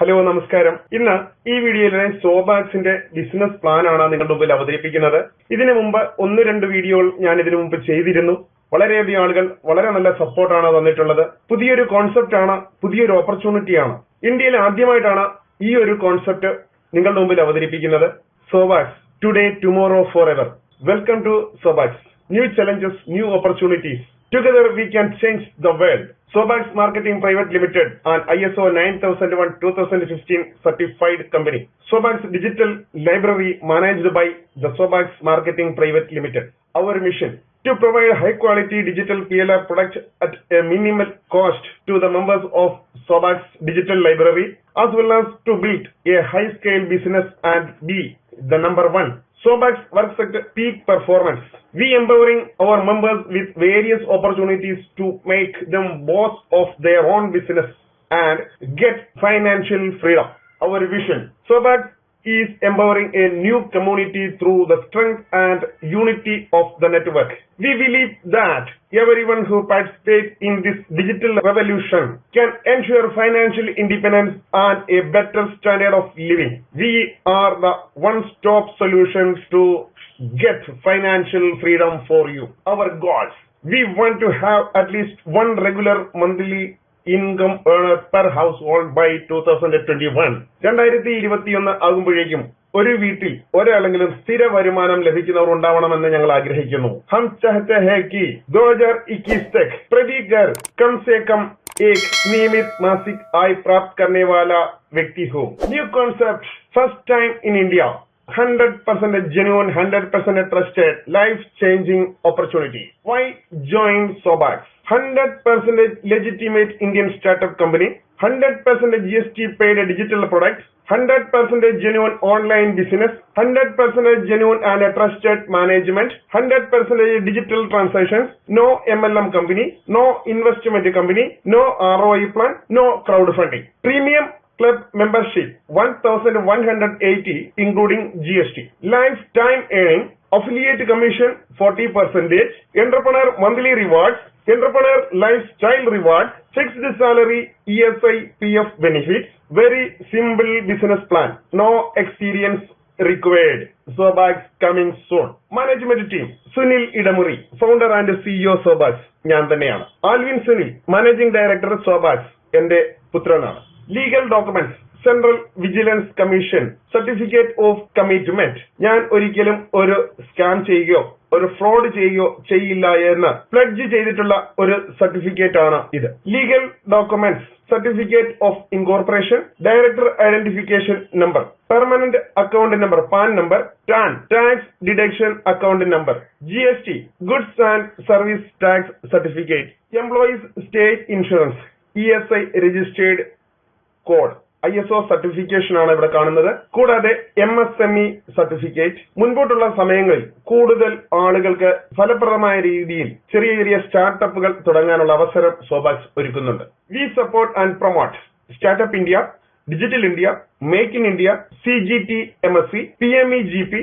Hello നമസ്കാരം. ഇന്ന് ഈ വീഡിയോയിലെ സോബാക്സിന്റെ ബിസിനസ് പ്ലാൻ ആണ് നിങ്ങളുടെ മുമ്പിൽ അവതരിപ്പിക്കുന്നത്. ഇതിനു മുമ്പ് 1-2 വീഡിയോകൾ ഞാൻ ഇതിനു മുമ്പ് ചെയ്തിരുന്നു. വളരെയധികം ആളുകൾ വളരെ നല്ല സപ്പോർട്ടാണ് തന്നിട്ടുള്ളത്. പുതിയൊരു കോൺസെപ്റ്റ് ആണ്, പുതിയൊരു ഓപ്പർച്യൂണിറ്റിയാണ്. ഇന്ത്യയിൽ ആദ്യമായിട്ടാണ് ഈ ഒരു കോൺസെപ്റ്റ് നിങ്ങളുടെ മുമ്പിൽ അവതരിപ്പിക്കുന്നത്. Sobax today tomorrow forever. Welcome to Sobax. New challenges, new opportunities. Together we can change the world. Sobax Marketing Private Limited, an ISO 9001:2015 certified company. Sobax Digital Library managed by the Sobax Marketing Private Limited. Our mission: to provide high quality digital PLR products at a minimal cost to the members of Sobax Digital Library, as well as to build a high scale business and be the number one Sobax works at peak performance. We empowering our members with various opportunities to make them boss of their own business and get financial freedom. Our vision: Sobax is empowering a new community through the strength and unity of the network. We believe that everyone who participates in this digital revolution can ensure financial independence and a better standard of living. We are the one-stop solutions to get financial freedom for you. Our goals: we want to have at least one regular monthly income earner per household by 2021. 2021 ആകുമ്പോഴേക്കും ഒരു വീട്ടിൽ ഒരാളെങ്കിലും സ്ഥിര വരുമാനം ലഭിക്കുന്നവർ ഉണ്ടാവണമെന്ന് ഞങ്ങൾ ആഗ്രഹിക്കുന്നു. ഹം ചാഹത്തെ high കി 2021 तक प्रति घर कम से कम एक नियमित मासिक आय प्राप्त करने वाला व्यक्ति हो. New concept, first time in India. 100% genuine, 100% trusted, life-changing opportunity. Why join Sobax? 100% legitimate Indian startup company, 100% GST paid digital products, 100% genuine online business, 100% genuine and trusted management, 100% digital transactions, no MLM company, no investment company, no ROI plan, no crowdfunding. Premium club membership 1180 including GST. Lifetime earning, affiliate commission 40%, entrepreneur monthly rewards, entrepreneur lifestyle reward, fixed salary, ESI, PF benefits. Very simple business plan. No experience required. Sobax coming soon. Management team: Sunil Idamuri, founder and CEO Sobax. ഞാൻ തന്നെയാണ്. Alvin Sunil, managing director Sobax, എന്റെ പുത്രനാണ്. Legal documents: central vigilance commission certificate of commitment. ഞാൻ ഒരിക്കലും ഒരു scam ചെയ്യുകയോ ഒരു fraud ചെയ്യുകയോ ചെയ്യില്ല എന്ന് പ്ലഡ്ജ് ചെയ്തിട്ടുള്ള ഒരു സർട്ടിഫിക്കറ്റ് ആണ് ഇത്. Legal documents: certificate of incorporation, director identification number, permanent account number pan number, tan tax deduction account number, GST goods and service tax certificate, employees state insurance, ESI registered code, ISO certification ആണ് ഇവിടെ കാണുന്നത്. കൂടാതെ MSME certificate. മുൻപോട്ടുള്ള സമയങ്ങളിൽ കൂടുതൽ ആളുകൾക്ക് ഫലപ്രദമായ രീതിയിൽ ചെറിയ ചെറിയ സ്റ്റാർട്ടപ്പുകൾ തുടങ്ങാനുള്ള അവസരം സോബാക്സ് ഒരുക്കുന്നുണ്ട്. We support and promote startup India, digital India, make in India, CGT MSc, PME GP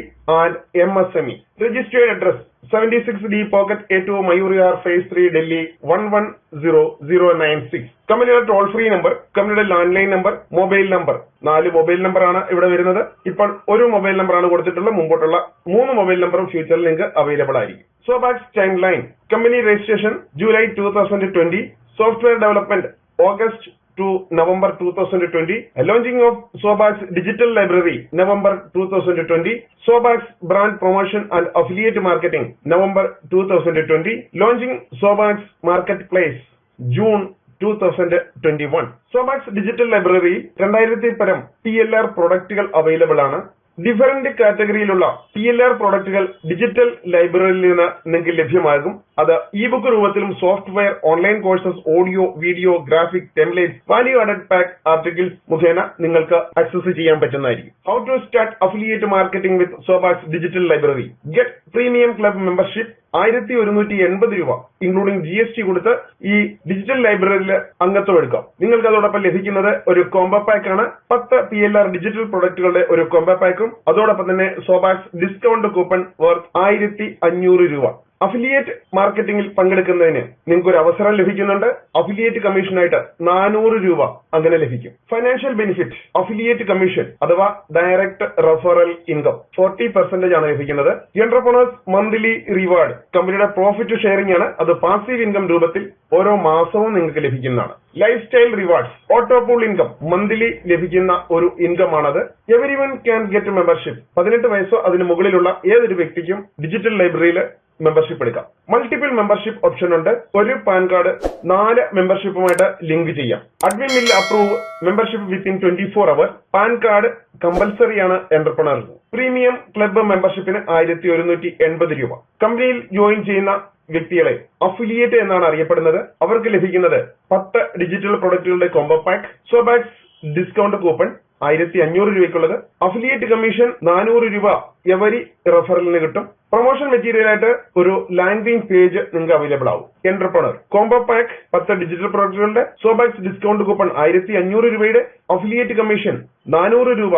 and MSME. Registered address: 76D Pocket A2 Mayur Phase 3 Delhi 110096. കമ്പനിയുടെ ടോൾ ഫ്രീ നമ്പർ, കമ്പനിയുടെ land line number, mobile number. 4 mobile number ആണ് ഇവിടെ വരുന്നത്. ഇപ്പോൾ ഒരു mobile number ആണ് കൊടുത്തിട്ടുള്ളത്. മുമ്പോട്ടുള്ള 3 mobile നമ്പറും ഫ്യൂച്ചറിൽ നിങ്ങൾക്ക് അവൈലബിൾ ആയിരിക്കും. Sobax timeline: company registration July 2020, software development August to November 2020, launching of Sobax Digital Library November 2020, Sobax brand promotion and affiliate marketing November 2020, launching Sobax Marketplace June 2021. Sobax Digital Library 2000 പരം PLR പ്രൊഡക്റ്റുകൾ available ആണ്. Different കാറ്റഗറിയിലുള്ള PLR പ്രൊഡക്റ്റുകൾ digital ലൈബ്രറിയിൽ നിന്ന് നിങ്ങൾക്ക് ലഭ്യമാകും. അത് ഇ-ബുക്ക് രൂപത്തിലും software, online courses, audio, video, graphic, templates, value added pack articles മുഖേന നിങ്ങൾക്ക് ആക്സസ് ചെയ്യാൻ പറ്റുന്നതായിരിക്കും. How to start affiliate marketing with Sobax digital library. Get premium club membership 1180 രൂപ ഇൻക്ലൂഡിംഗ് GST കൊടുത്ത് ഈ ഡിജിറ്റൽ ലൈബ്രറിയിൽ അംഗത്വം എടുക്കാം. നിങ്ങൾക്ക് അതോടൊപ്പം ലഭിക്കുന്നത് ഒരു കോംബോ പാക്ക് ആണ്. 10 PLR ഡിജിറ്റൽ പ്രൊഡക്റ്റുകളുടെ ഒരു കോംബോ പാക്കും അതോടൊപ്പം തന്നെ സോബാക്സ് ഡിസ്കൗണ്ട് കൂപ്പൺ വർത്ത് 1500 രൂപ. അഫിലിയേറ്റ് മാർക്കറ്റിംഗിൽ പങ്കെടുക്കുന്നതിന് നിങ്ങൾക്ക് ഒരു അവസരം ലഭിക്കുന്നുണ്ട്. അഫിലിയേറ്റ് കമ്മീഷനായിട്ട് 400 രൂപ അങ്ങനെ ലഭിക്കും. ഫൈനാൻഷ്യൽ ബെനിഫിറ്റ് അഫിലിയേറ്റ് കമ്മീഷൻ അഥവാ ഡയറക്ട് റെഫറൽ ഇൻകം 40% ആണ് ലഭിക്കുന്നത്. എന്റർപ്രണേഴ്സ് മന്ത്ലി റിവാർഡ് കമ്പനിയുടെ പ്രോഫിറ്റ് ഷെയറിംഗ് ആണ്. അത് പാസീവ് ഇൻകം രൂപത്തിൽ ഓരോ മാസവും നിങ്ങൾക്ക് ലഭിക്കുന്നതാണ്. Lifestyle rewards auto pool income monthly ലഭിക്കുന്ന ഒരു ഇൻകം ആണത്. എവരിവൺ ക്യാൻ ഗെറ്റ് മെമ്പർഷിപ്പ് 18 വയസ്സോ അതിന് മുകളിലുള്ള ഏതൊരു വ്യക്തിക്കും ഡിജിറ്റൽ ലൈബ്രറിയിൽ മെമ്പർഷിപ്പ് എടുക്കാം. മൾട്ടിപ്പിൾ മെമ്പർഷിപ്പ് ഓപ്ഷൻ ഉണ്ട്. ഒരു പാൻ കാർഡ് 4 മെമ്പർഷിപ്പുമായിട്ട് ലിങ്ക് ചെയ്യാം. Admin will approve membership within 24 hour. PAN card compulsory ആണ് എന്റർപ്രണേഴ്സ്. പ്രീമിയം ക്ലബ്ബ് മെമ്പർഷിപ്പിന് 1180 രൂപ. കമ്പനിയിൽ ജോയിൻ ചെയ്യുന്ന വ്യക്തികളെ അഫിലിയേറ്റ് എന്നാണ് അറിയപ്പെടുന്നത്. അവർക്ക് ലഭിക്കുന്നത് 10 ഡിജിറ്റൽ പ്രൊഡക്റ്റുകളുടെ combo pack, Sobax discount coupon 1500 രൂപയ്ക്കുള്ളത്. അഫിലിയേറ്റ് കമ്മീഷൻ 400 രൂപ എവരി റെഫറലിന് കിട്ടും. പ്രൊമോഷൻ മെറ്റീരിയൽ ആയിട്ട് ഒരു ലാൻഡിംഗ് പേജ് നിങ്ങൾക്ക് അവൈലബിൾ ആവും. എന്റർപ്രണർ കോംബോ പാക്ക് 10 ഡിജിറ്റൽ പ്രൊഡക്റ്റുകളുടെ, സോബാക്സ് ഡിസ്കൗണ്ട് കൂപ്പൺ 1500 രൂപയുടെ, അഫിലിയേറ്റ് കമ്മീഷൻ 400 രൂപ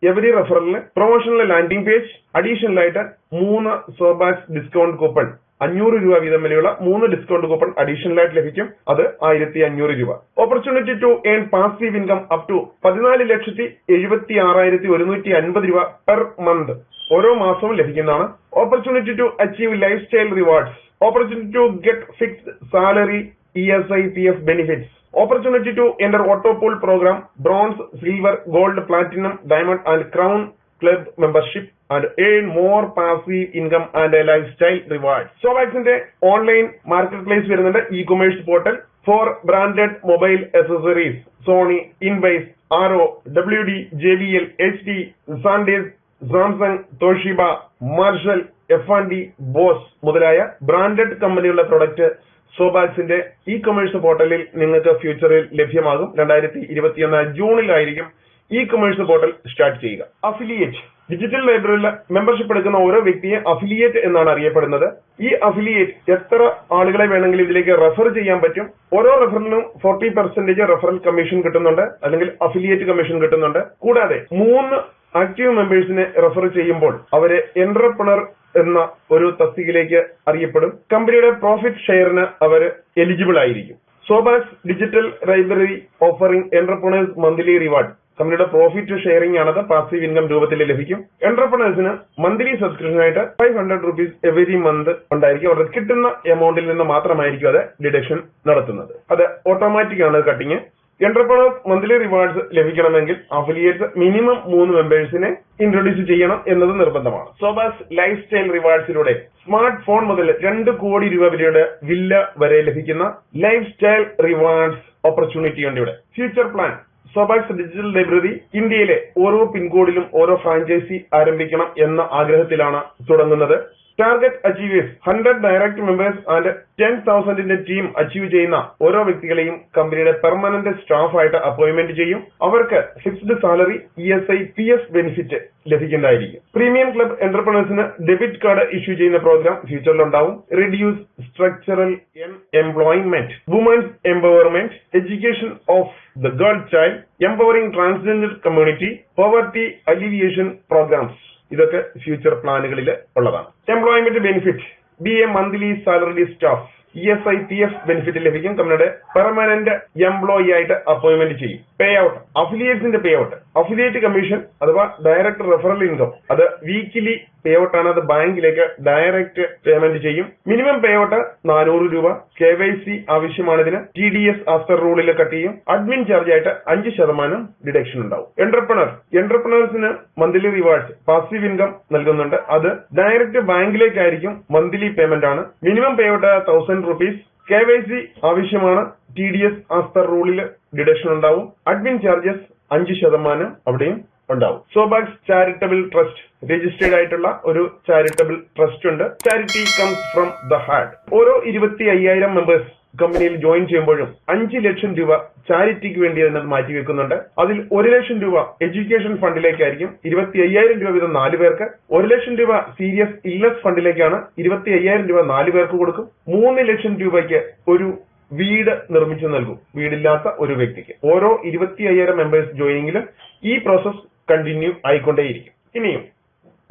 എവരി റെഫറലിന്, പ്രൊമോഷനിലെ ലാൻഡിംഗ് പേജ്, അഡീഷണൽ ആയിട്ട് 3 സോബാക്സ് ഡിസ്കൗണ്ട് കൂപ്പൺ 500 രൂപ വീതം വിലയുള്ള 3 ഡിസ്കൗണ്ട് കൂപ്പൺ അഡീഷണൽ ആയിട്ട് ലഭിക്കും. അത് 1500 രൂപ. Opportunity to earn passive income up to 14,76,150 രൂപ പെർ മന്ത് ഓരോ മാസവും ലഭിക്കുന്നതാണ്. Opportunity to achieve lifestyle rewards, opportunity to get fixed salary, ESI, PF benefits, opportunity to enter auto pool program, bronze, silver, gold, platinum, diamond and crown club membership and earn more passive income and a lifestyle reward. Sobaxന്റെ online market place വരുന്നുണ്ട്. Ecommerce portal for branded mobile accessories, Sony, Invise, Arrow, WD, JBL, HD, SanDisk, Samsung, Toshiba, Marshall, F&D, Bose മുതലായ branded കമ്പനികളുടെ product സോബാക്സിന്റെ ecommerce പോർട്ടലിൽ നിങ്ങൾക്ക് ഫ്യൂച്ചറിൽ ലഭ്യമാകും. 2021 ജൂണിലായിരിക്കും ഇ-കൊമേഴ്സ് പോർട്ടൽ സ്റ്റാർട്ട് ചെയ്യുക. അഫിലിയേറ്റ് ഡിജിറ്റൽ ലൈബ്രറിയിൽ മെമ്പർഷിപ്പ് എടുക്കുന്ന ഓരോ വ്യക്തിയെ അഫിലിയേറ്റ് എന്നാണ് അറിയപ്പെടുന്നത്. ഈ അഫിലിയേറ്റ് എത്ര ആളുകളെ വേണമെങ്കിലും ഇതിലേക്ക് റെഫർ ചെയ്യാൻ പറ്റും. ഓരോ റെഫറിനും 40% റെഫറൽ കമ്മീഷൻ കിട്ടുന്നുണ്ട്, അല്ലെങ്കിൽ അഫിലിയേറ്റ് കമ്മീഷൻ കിട്ടുന്നുണ്ട്. കൂടാതെ 3 ആക്റ്റീവ് മെമ്പേഴ്സിനെ റെഫർ ചെയ്യുമ്പോൾ അവരെ എന്റർപ്രണർ എന്ന ഒരു തസ്തികയിലേക്ക് അറിയപ്പെടും. കമ്പനിയുടെ പ്രോഫിറ്റ് ഷെയറിന് അവർ എലിജിബിൾ ആയിരിക്കും. Sobax digital library offering entrepreneurs monthly reward കമ്പനിയുടെ പ്രോഫിറ്റ് ഷെയറിംഗ് ആണത്. പാസീവ് ഇൻകം രൂപത്തിൽ ലഭിക്കും. എന്റർപ്രണേഴ്സിന് മന്ത്ലി സബ്സ്ക്രിപ്ഷൻ ആയിട്ട് 500 rupees എവരി മന്ത് ഉണ്ടായിരിക്കും. അവർക്ക് കിട്ടുന്ന എമൗണ്ടിൽ നിന്ന് മാത്രമായിരിക്കും അത് ഡിഡക്ഷൻ നടത്തുന്നത്. അത് ഓട്ടോമാറ്റിക് ആണ് കട്ടിങ്. എന്റർപ്രണേഴ്സ് മന്ത്ലി റിവാർഡ്സ് ലഭിക്കണമെങ്കിൽ അഫിലിയേറ്റ്സ് മിനിമം 3 മെമ്പേഴ്സിനെ ഇൻട്രൊഡ്യൂസ് ചെയ്യണം എന്നത് നിർബന്ധമാണ്. സോബാക്സ് ലൈഫ് സ്റ്റൈൽ റിവാർഡ്സിലൂടെ സ്മാർട്ട് ഫോൺ മുതൽ 2 കോടി രൂപ വിലയുടെ വില്ല വരെ ലഭിക്കുന്ന ലൈഫ് സ്റ്റൈൽ റിവാർഡ്സ് ഓപ്പർച്യൂണിറ്റി ഉണ്ട് ഇവിടെ. ഫ്യൂച്ചർ പ്ലാൻ സോബാക്സ് ഡിജിറ്റൽ ലൈബ്രറി ഇന്ത്യയിലെ ഓരോ പിൻകോഡിലും ഓരോ ഫ്രാഞ്ചൈസി ആരംഭിക്കണം എന്ന ആഗ്രഹത്തിലാണ് തുടങ്ങുന്നത്. Target achievers 100 direct members and 10,000 team achieve ചെയ്യുന്ന ഓരോ വ്യക്തികളെയും കമ്പനിയുടെ പെർമനന്റ് സ്റ്റാഫ് ആയിട്ട് അപ്പോയിന്റ്മെന്റ് ചെയ്യും. അവർക്ക് fixed salary, ESI, PF benefit ലഭിക്കുന്നതായിരിക്കും. പ്രീമിയം ക്ലബ് എന്റർപ്രണേഴ്സിന് ഡെബിറ്റ് കാർഡ് ഇഷ്യൂ ചെയ്യുന്ന പ്രോഗ്രാം ഫ്യൂച്ചറിൽ ഉണ്ടാവും. Reduce structural employment, women's empowerment, education of the girl child, empowering transgender community, poverty alleviation programmes ഇതൊക്കെ ഫ്യൂച്ചർ പ്ലാനുകളിൽ ഉള്ളതാണ്. Employment benefit BA monthly salary staff, ESI, PF benefit ലഭിക്കും. കമ്പനിയുടെ permanent employee ആയിട്ട് appointment ചെയ്യും. പേ ഔട്ട് അഫിലിയേറ്റ്സിന്റെ pay out, affiliate commission അഥവാ direct referral income അത് വീക്കിലി പേ ഔട്ട് ആണ്. അത് ബാങ്കിലേക്ക് ഡയറക്റ്റ് പേയ്മെന്റ് ചെയ്യും. മിനിമം പേ ഔട്ട് 400 രൂപ. KYC ആവശ്യമാണ് ഇതിന്. TDS ആഫ്റ്റർ റൂളിൽ കട്ട് ചെയ്യും. അഡ്മിൻ ചാർജ് ആയിട്ട് 5% ഡിഡക്ഷൻ ഉണ്ടാവും. എന്റർപ്രണേഴ്സിന് മന്ത്ലി റിവാർഡ്സ് പാസീവ് ഇൻകം നൽകുന്നുണ്ട്. അത് ഡയറക്റ്റ് ബാങ്കിലേക്കായിരിക്കും. മന്ത്ലി പേയ്മെന്റ് ആണ്. Minimum pay out 1000 rupees. KYC ആവശ്യമാണ്. TDS ആഫ്റ്റർ റൂളിൽ ഡിഡക്ഷൻ ഉണ്ടാവും. അഡ്മിൻ ചാർജസ് 5% അവിടെയും ഉണ്ടാവും. സോബാക്സ് ചാരിറ്റബിൾ ട്രസ്റ്റ് രജിസ്റ്റേർഡ് ആയിട്ടുള്ള ഒരു ചാരിറ്റബിൾ ട്രസ്റ്റ് ഉണ്ട്. Charity comes from the heart. ഓരോ 25,000 മെമ്പേഴ്സ് കമ്പനിയിൽ ജോയിൻ ചെയ്യുമ്പോഴും 5 ലക്ഷം രൂപ ചാരിറ്റിക്ക് വേണ്ടി അതിനകത്ത് മാറ്റിവെക്കുന്നുണ്ട്. അതിൽ 1 ലക്ഷം രൂപ എഡ്യൂക്കേഷൻ ഫണ്ടിലേക്കായിരിക്കും. 25,000 രൂപ വീതം 4 പേർക്ക്. 1 ലക്ഷം രൂപ സീരിയസ് ഇൽനസ് ഫണ്ടിലേക്കാണ്. 25,000 രൂപ 4 പേർക്ക് കൊടുക്കും. 3 ലക്ഷം രൂപയ്ക്ക് ഒരു വീട് നിർമ്മിച്ചു നൽകും വീടില്ലാത്ത ഒരു വ്യക്തിക്ക്. ഓരോ 25,000 മെമ്പേഴ്സ് ജോയിനിങ്ങിലും ഈ പ്രോസസ് കണ്ടിന്യൂ ആയിക്കൊണ്ടേയിരിക്കും. ഇനിയും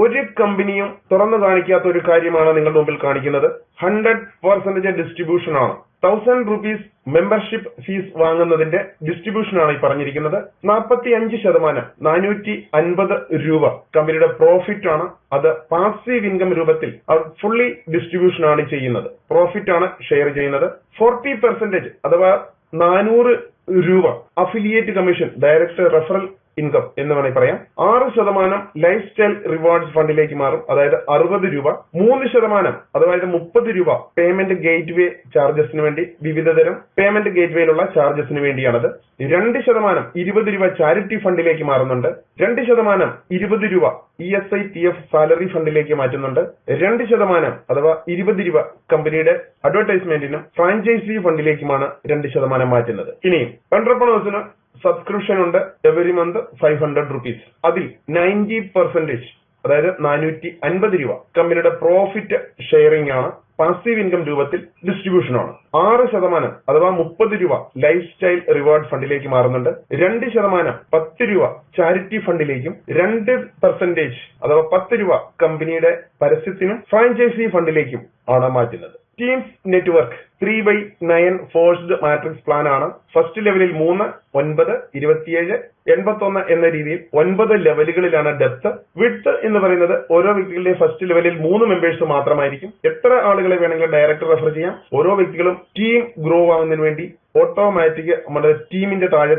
ഒരു കമ്പനിയും തുറന്നു കാണിക്കാത്ത ഒരു കാര്യമാണ് നിങ്ങളുടെ മുമ്പിൽ കാണിക്കുന്നത്. 100% ഡിസ്ട്രിബ്യൂഷൻ ആണ്. 1000 rupees മെമ്പർഷിപ്പ് ഫീസ് വാങ്ങുന്നതിന്റെ ഡിസ്ട്രിബ്യൂഷൻ ആണ് ഈ പറഞ്ഞിരിക്കുന്നത്. 45% 450 രൂപ കമ്പനിയുടെ പ്രോഫിറ്റ് ആണ്. അത് പാസീവ് ഇൻകം രൂപത്തിൽ ഫുള്ളി ഡിസ്ട്രിബ്യൂഷൻ ആണ് ചെയ്യുന്നത്. പ്രോഫിറ്റ് ആണ് ഷെയർ ചെയ്യുന്നത്. 40% അഥവാ 400 രൂപ affiliate commission, direct referral income എന്ന് വേണമെങ്കിൽ പറയാം. 6% ലൈഫ് സ്റ്റൈൽ റിവാർഡ്സ് ഫണ്ടിലേക്ക് മാറും, അതായത് 60 രൂപ. 3% അതായത് 30 രൂപ പേയ്മെന്റ് ഗേറ്റ് വേ ചാർജസിന് വേണ്ടി, വിവിധതരം പേയ്മെന്റ് ഗേറ്റ് വേയിലുള്ള ചാർജസിന് വേണ്ടിയാണത്. 2% 20 രൂപ ചാരിറ്റി ഫണ്ടിലേക്ക് മാറുന്നുണ്ട്. 2% 20 രൂപ ESITF സാലറി ഫണ്ടിലേക്ക് മാറ്റുന്നുണ്ട്. 2% അഥവാ 20 രൂപ കമ്പനിയുടെ അഡ്വർടൈസ്മെന്റിനും ഫ്രാഞ്ചൈസി ഫണ്ടിലേക്കുമാണ് 2% മാറ്റുന്നത്. ഇനിയും എന്റർപ്രണേഴ്സിന് സബ്സ്ക്രിപ്ഷൻ ഉണ്ട് എവറി മന്ത് 500 rupees. അതിൽ 90% അതായത് 450 രൂപ കമ്പനിയുടെ പ്രോഫിറ്റ് ഷെയറിംഗ് ആണ്. പാസീവ് ഇൻകം രൂപത്തിൽ ഡിസ്ട്രിബ്യൂഷൻ ആണ്. 6% അഥവാ 30 രൂപ ലൈഫ് സ്റ്റൈൽ റിവാർഡ് ഫണ്ടിലേക്ക് മാറുന്നുണ്ട്. 2% 10 രൂപ ചാരിറ്റി ഫണ്ടിലേക്കും, 2% അഥവാ 10 രൂപ കമ്പനിയുടെ പരസ്യത്തിനും ഫ്രാഞ്ചൈസി ഫണ്ടിലേക്കും ആണ് മാറ്റുന്നത്. Teams network 3/9 forced matrix plan ആണ്. ഫസ്റ്റ് ലെവലിൽ 3, 9, 27, 81 എന്ന രീതിയിൽ 9 ലെവലുകളിലാണ് ഡെപ്ത്. വിഡ്ത്ത് എന്ന് പറയുന്നത് ഓരോ വ്യക്തികളുടെ ഫസ്റ്റ് ലെവലിൽ 3 മെമ്പേഴ്സ് മാത്രമായിരിക്കും. എത്ര ആളുകളെ വേണമെങ്കിലും ഡയറക്റ്റ് റെഫർ ചെയ്യാം. ഓരോ വ്യക്തികളും ടീം ഗ്രോ ആവുന്നതിന് വേണ്ടി ഓട്ടോമാറ്റിക് നമ്മുടെ ടീമിന്റെ താഴെ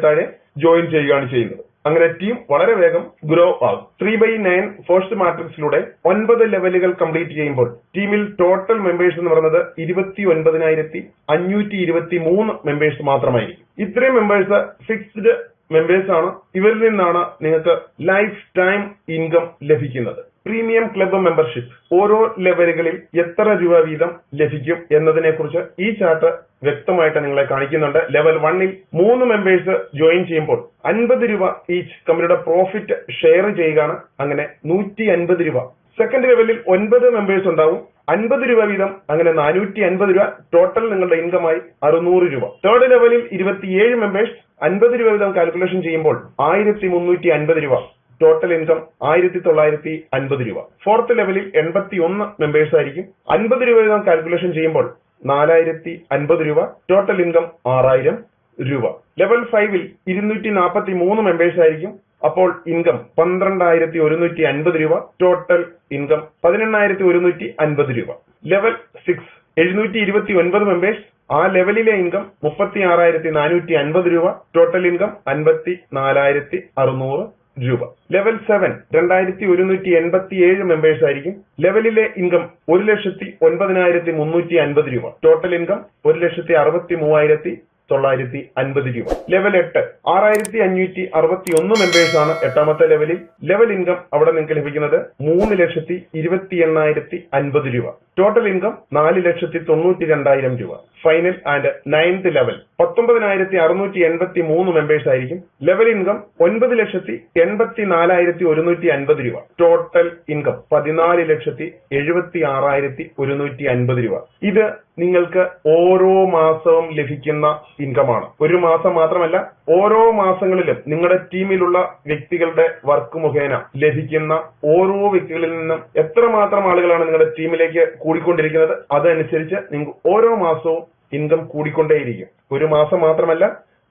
ജോയിൻ ചെയ്യുകയാണ് ചെയ്യുന്നത്. അങ്ങനെ ടീം വളരെ വേഗം ഗ്രോ ആകും. 3/9 ഫോഴ്സ്ഡ് മാട്രിക്സിലൂടെ 9 ലെവലുകൾ കംപ്ലീറ്റ് ചെയ്യുമ്പോൾ ടീമിൽ ടോട്ടൽ മെമ്പേഴ്സ് എന്ന് പറയുന്നത് 29,523 മെമ്പേഴ്സ് മാത്രമായിരിക്കും. ഇത്രയും മെമ്പേഴ്സ് ഫിക്സ്ഡ് മെമ്പേഴ്സ് ആണ്. ഇവരിൽ നിന്നാണ് നിങ്ങൾക്ക് ലൈഫ് ടൈം ഇൻകം ലഭിക്കുന്നത്. പ്രീമിയം ക്ലബ്ബ് മെമ്പർഷിപ്പ് ഓരോ ലെവലുകളിൽ എത്ര രൂപ വീതം ലഭിക്കും എന്നതിനെ കുറിച്ച് ഈ ചാർട്ട് വ്യക്തമായിട്ട് നിങ്ങളെ കാണിക്കുന്നുണ്ട്. ലെവൽ 1ൽ 3 മെമ്പേഴ്സ് ജോയിൻ ചെയ്യുമ്പോൾ 50 രൂപ ഈച്ച് കമ്പനിയുടെ പ്രോഫിറ്റ് ഷെയർ ചെയ്യുകയാണ്. അങ്ങനെ 150 രൂപ. സെക്കൻഡ് ലെവലിൽ 9 മെമ്പേഴ്സ് ഉണ്ടാവും, 50 രൂപ വീതം, അങ്ങനെ 450 രൂപ. ടോട്ടൽ നിങ്ങളുടെ ഇൻകമായി 600 രൂപ. തേർഡ് ലെവലിൽ 27 മെമ്പേഴ്സ്, 50 രൂപ വീതം കാൽക്കുലേഷൻ ചെയ്യുമ്പോൾ 1350 രൂപ. ടോട്ടൽ ഇൻകം 1950 രൂപ. ഫോർത്ത് ലെവലിൽ 81 മെമ്പേഴ്സ് ആയിരിക്കും. 50 രൂപ വീതം കാൽക്കുലേഷൻ ചെയ്യുമ്പോൾ 4050 രൂപ. ടോട്ടൽ ഇൻകം 6000 രൂപ. ലെവൽ 5ൽ 243 മെമ്പേഴ്സ് ആയിരിക്കും. അപ്പോൾ ഇൻകം 12150 രൂപ. ടോട്ടൽ ഇൻകം 18150 രൂപ. Level 6 729 members. ആ ലെവലിലെ ഇൻകം 36,450 രൂപ. ടോട്ടൽ ഇൻകം 54,600 രൂപ. ലെവൽ 7 2187 മെമ്പേഴ്സ് ആയിരിക്കും. ലെവലിലെ ഇൻകം 1,09,350 രൂപ. ടോട്ടൽ ഇൻകം 1,63,950 രൂപ. ലെവൽ 8 6561 മെമ്പേഴ്സ് ആണ് എട്ടാമത്തെ ലെവലിൽ. ലെവൽ ഇൻകം അവിടെ നിങ്ങൾക്ക് ലഭിക്കുന്നത് 3,28,050 രൂപ. ടോട്ടൽ ഇൻകം 4,92,000 രൂപ. Final and 9th level 19,683 members ആയിരിക്കും. ലെവൽ ഇൻകം 9,84,150 രൂപ. ടോട്ടൽ ഇൻകം 14,76,150 രൂപ. ഇത് നിങ്ങൾക്ക് ഓരോ മാസവും ലഭിക്കുന്ന ഇൻകമാണ്. ഒരു മാസം മാത്രമല്ല, ഓരോ മാസങ്ങളിലും നിങ്ങളുടെ ടീമിലുള്ള വ്യക്തികളുടെ വർക്ക് മുഖേന ലഭിക്കുന്ന ഓരോ വ്യക്തികളിൽ നിന്നും എത്രമാത്രം ആളുകളാണ് നിങ്ങളുടെ ടീമിലേക്ക് കൂടിക്കൊണ്ടിരിക്കുന്നത്, അതനുസരിച്ച് നിങ്ങൾക്ക് ഓരോ മാസവും ഇൻകം കൂടിക്കൊണ്ടേയിരിക്കും. ഒരു മാസം മാത്രമല്ല,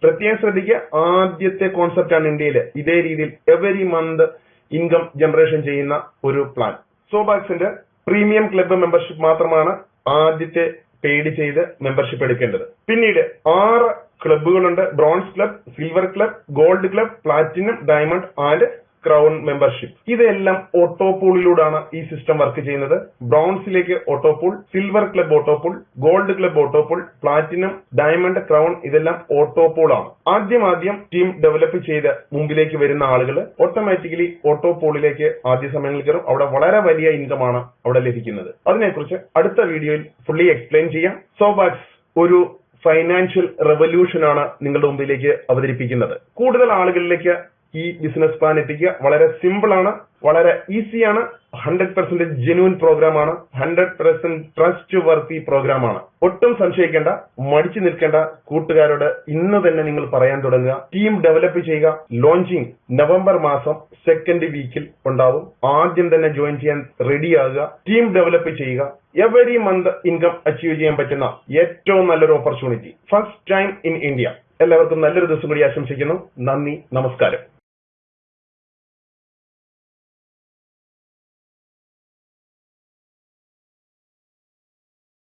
പ്രത്യേകം ശ്രദ്ധിക്കുക. ആദ്യത്തെ കോൺസെപ്റ്റ് ആണ് ഇന്ത്യയിൽ ഇതേ രീതിയിൽ എവരി മന്ത് ഇൻകം ജനറേഷൻ ചെയ്യുന്ന ഒരു പ്ലാൻ. സോബാക്സിന്റെ പ്രീമിയം ക്ലബ്ബ് മെമ്പർഷിപ്പ് മാത്രമാണ് ആദ്യത്തെ പെയ്ഡ് ചെയ്ത് മെമ്പർഷിപ്പ് എടുക്കേണ്ടത്. പിന്നീട് 6 ക്ലബ്ബുകളുണ്ട്. Bronze club, silver club, gold club, platinum, diamond and crown membership. ഇതെല്ലാം ഓട്ടോപൂളിലൂടെയാണ് ഈ സിസ്റ്റം വർക്ക് ചെയ്യുന്നത്. ബ്രോൺസിലേക്ക് auto pool, silver club auto pool, gold club auto pool, platinum, diamond, crown ഇതെല്ലാം ഓട്ടോപൂൾ ആണ്. ആദ്യം ടീം ഡെവലപ്പ് ചെയ്ത് മുമ്പിലേക്ക് വരുന്ന ആളുകൾ ഓട്ടോമാറ്റിക്കലി ഓട്ടോപൂളിലേക്ക് ആദ്യ സമയങ്ങളിൽ കയറും. അവിടെ വളരെ വലിയ ഇൻകം ആണ് അവിടെ ലഭിക്കുന്നത്. അതിനെക്കുറിച്ച് അടുത്ത വീഡിയോയിൽ ഫുള്ളി എക്സ്പ്ലെയിൻ ചെയ്യാം. സോബാക്സ് ഒരു ഫൈനാൻഷ്യൽ റെവല്യൂഷൻ ആണ് നിങ്ങളുടെ മുമ്പിലേക്ക് അവതരിപ്പിക്കുന്നത്. കൂടുതൽ ആളുകളിലേക്ക് ഈ ബിസിനസ് പ്ലാൻ എത്തിക്കുക. വളരെ സിമ്പിൾ ആണ്, വളരെ ഈസിയാണ്, 100% ജെന്യൂൻ പ്രോഗ്രാം ആണ്, 100% ട്രസ്റ്റ് വർത്തി പ്രോഗ്രാം ആണ്. ഒട്ടും സംശയിക്കേണ്ട, മടിച്ചു നിൽക്കേണ്ട. കൂട്ടുകാരോട് ഇന്ന് തന്നെ നിങ്ങൾ പറയാൻ തുടങ്ങുക. ടീം ഡെവലപ്പ് ചെയ്യുക. ലോഞ്ചിങ് നവംബർ മാസം 2nd വീക്കിൽ ഉണ്ടാവും. ആദ്യം തന്നെ ജോയിൻ ചെയ്യാൻ റെഡി ആകുക. ടീം ഡെവലപ്പ് ചെയ്യുക. എവരി മന്ത് ഇൻകം അച്ചീവ് ചെയ്യാൻ പറ്റുന്ന ഏറ്റവും നല്ലൊരു opportunity. First time in India. എല്ലാവർക്കും നല്ലൊരു ദിവസം കൂടി ആശംസിക്കുന്നു. നന്ദി, നമസ്കാരം.